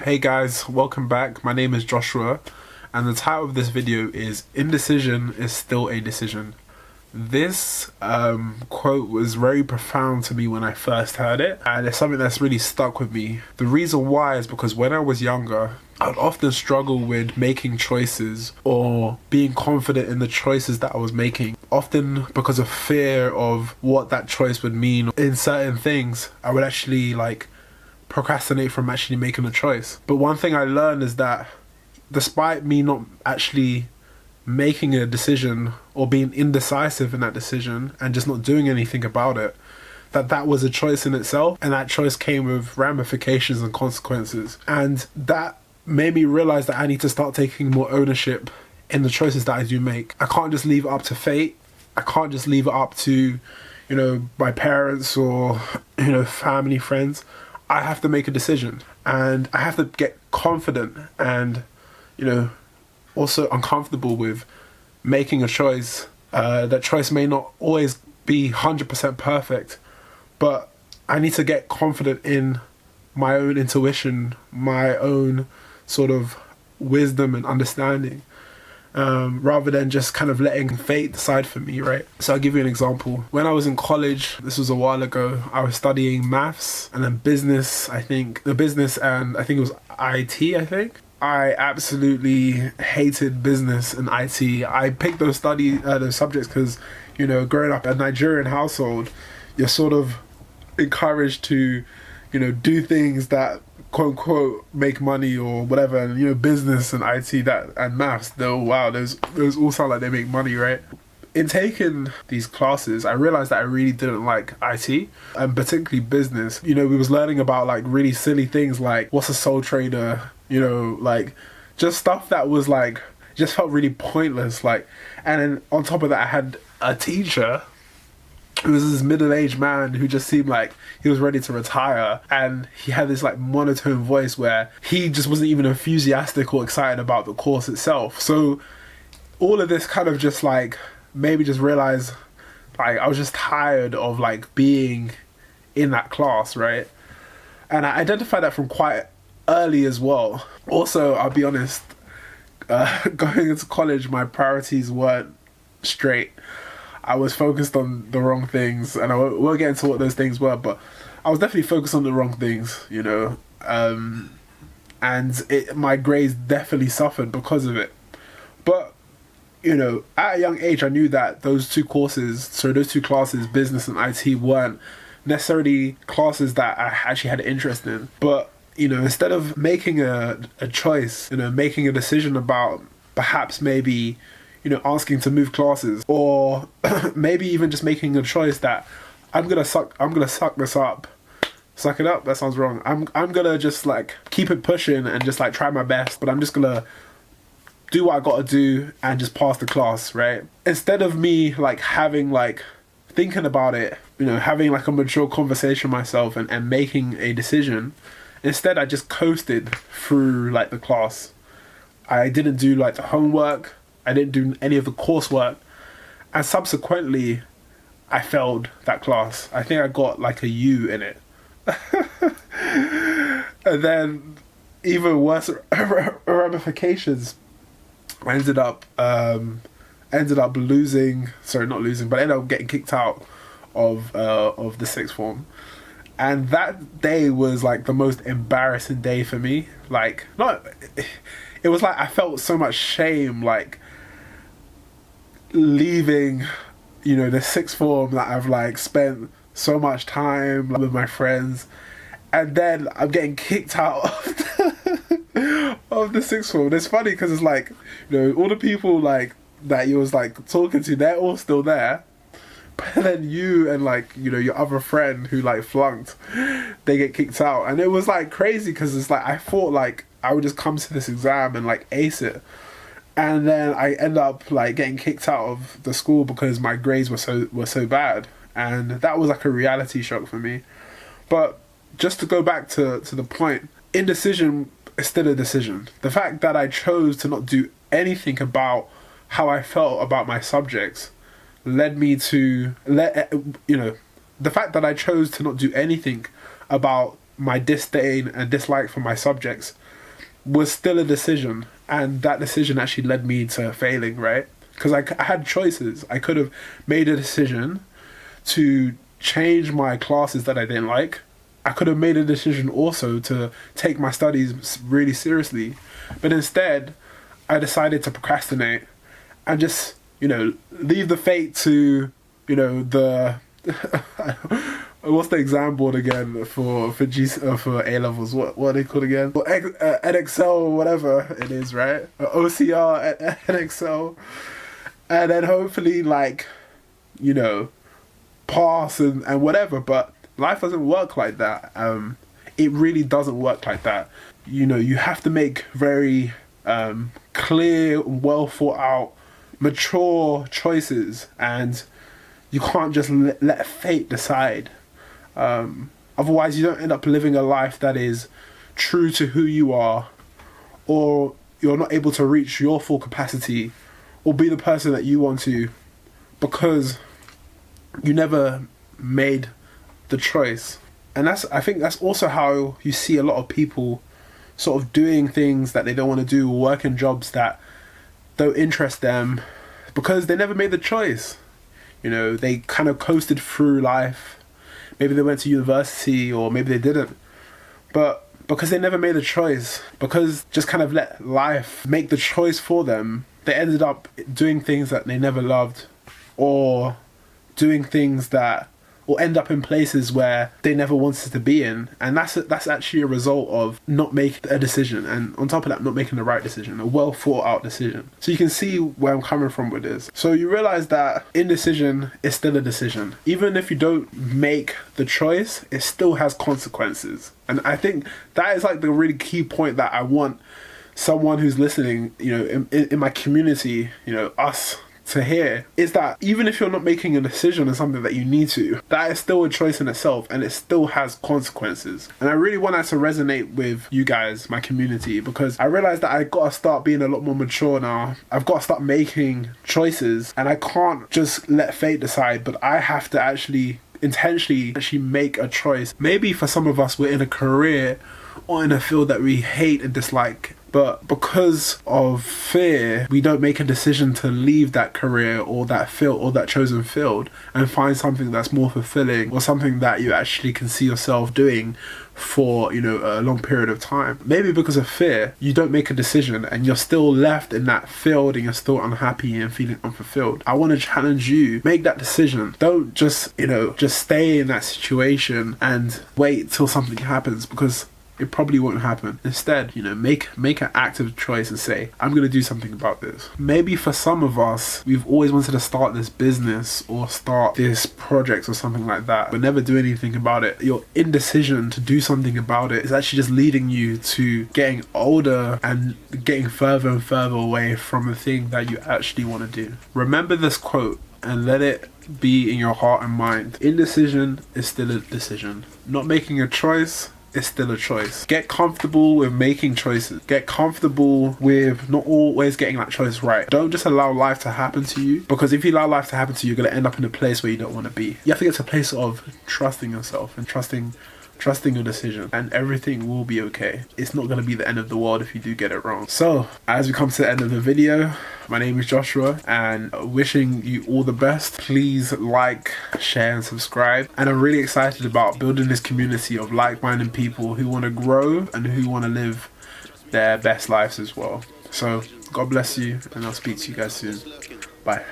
Hey guys, welcome back. My name is Joshua and the title of this video is Indecision is Still a Decision. This quote was very profound to me when I first heard it, and it's something that's really stuck with me. The reason why is because when I was younger, I'd often struggle with making choices or being confident in the choices that I was making. Often because of fear of what that choice would mean in certain things, I would actually procrastinate from actually making a choice. But one thing I learned is that despite me not actually making a decision or being indecisive in that decision and just not doing anything about it, that was a choice in itself, and that choice came with ramifications and consequences. And that made me realize that I need to start taking more ownership in the choices that I do make. I can't just leave it up to fate. I can't just leave it up to, my parents or, family, friends. I have to make a decision, and I have to get confident and, also uncomfortable with making a choice. That choice may not always be 100% perfect, but I need to get confident in my own intuition, my own sort of wisdom and understanding, rather than just kind of letting fate decide for me, right? So I'll give you an example. When I was in college, this was a while ago, I was studying maths and then business, I think it was IT. I absolutely hated business and IT. I picked those subjects because, growing up in a Nigerian household, you're sort of encouraged to, do things that quote unquote make money or whatever. And, business and IT and maths, those all sound like they make money, right? In taking these classes, I realized that I really didn't like IT, and particularly business. We was learning about really silly things like what's a sole trader, just stuff that was just felt really pointless. And then on top of that, I had a teacher who was this middle-aged man who just seemed like he was ready to retire, and he had this monotone voice where he just wasn't even enthusiastic or excited about the course itself. So all of this kind of just made me just realize I was just tired of being in that class, right? And I identified that from quite early as well. Also, I'll be honest, going into college, my priorities weren't straight. I was focused on the wrong things, and I won't get into what those things were, but I was definitely focused on the wrong things, and my grades definitely suffered because of it. But at a young age, I knew that those two classes, business and IT, weren't necessarily classes that I actually had an interest in. But instead of making a choice, making a decision about perhaps maybe asking to move classes, or maybe even just making a choice that I'm gonna suck this up. Suck it up, that sounds wrong. I'm gonna just keep it pushing and just try my best, but I'm just gonna do what I gotta do and just pass the class, right? Instead of me having thinking about it, having a mature conversation with myself and making a decision, instead I just coasted through the class. I didn't do the homework, I didn't do any of the coursework, and subsequently I failed that class. I think I got a U in it. And then even worse ramifications, I ended up ended up getting kicked out of the sixth form. And that day was the most embarrassing day for me. It was I felt so much shame leaving the sixth form that I've spent so much time with my friends, and then I'm getting kicked out of the sixth form. And it's funny because it's all the people that you was talking to, they're all still there, but then you and your other friend who flunked, they get kicked out. And it was crazy because it's I thought I would just come to this exam and ace it, and then I end up getting kicked out of the school because my grades were so bad. And that was a reality shock for me. But just to go back to the point, indecision is still a decision. The fact that I chose to not do anything about how I felt about my subjects led me to the fact that I chose to not do anything about my disdain and dislike for my subjects was still a decision, and that decision actually led me to failing, right? Because I had choices. I could have made a decision to change my classes that I didn't like. I could have made a decision also to take my studies really seriously, but instead I decided to procrastinate and just, leave the fate to, the what's the exam board again for A levels? What are they called again? Well, NXL or whatever it is, right? OCR, NXL, and then hopefully pass and whatever. But life doesn't work like that. It really doesn't work like that. You have to make very clear, well thought out, mature choices, and you can't just let fate decide. Otherwise, you don't end up living a life that is true to who you are, or you're not able to reach your full capacity or be the person that you want to, because you never made the choice. And I think that's also how you see a lot of people sort of doing things that they don't want to do, working jobs that don't interest them, because they never made the choice. They kind of coasted through life. Maybe they went to university, or maybe they didn't. But because they never made a choice, because just kind of let life make the choice for them, they ended up doing things that they never loved, or doing things that, or end up in places where they never wanted to be in. And that's actually a result of not making a decision, and on top of that, not making the right decision, a well thought out decision. So you can see where I'm coming from with this. So you realize that indecision is still a decision. Even if you don't make the choice, it still has consequences. And I think that is the really key point that I want someone who's listening, in my community, us, to hear, is that even if you're not making a decision on something that you need to, that is still a choice in itself, and it still has consequences. And I really want that to resonate with you guys, my community, because I realized that I gotta start being a lot more mature now. I've got to start making choices, and I can't just let fate decide, but I have to actually intentionally make a choice. Maybe for some of us, we're in a career or in a field that we hate and dislike, but because of fear, we don't make a decision to leave that career or that field or that chosen field and find something that's more fulfilling, or something that you actually can see yourself doing for a long period of time. Maybe because of fear, you don't make a decision and you're still left in that field and you're still unhappy and feeling unfulfilled. I want to challenge you, make that decision. Don't just stay in that situation and wait till something happens, because it probably won't happen. Instead, make an active choice and say, I'm going to do something about this. Maybe for some of us, we've always wanted to start this business or start this project or something like that, but never do anything about it. Your indecision to do something about it is actually just leading you to getting older and getting further and further away from the thing that you actually want to do. Remember this quote and let it be in your heart and mind. Indecision is still a decision. Not making a choice, it's still a choice. Get comfortable with making choices. Get comfortable with not always getting that choice right. Don't just allow life to happen to you, because if you allow life to happen to you, you're going to end up in a place where you don't want to be. You have to get to a place of trusting yourself and trusting your decision, and everything will be okay. It's not going to be the end of the world if you do get it wrong. So, as we come to the end of the video, my name is Joshua, and wishing you all the best. Please like, share, and subscribe. And I'm really excited about building this community of like-minded people who want to grow and who want to live their best lives as well. So, God bless you, and I'll speak to you guys soon. Bye.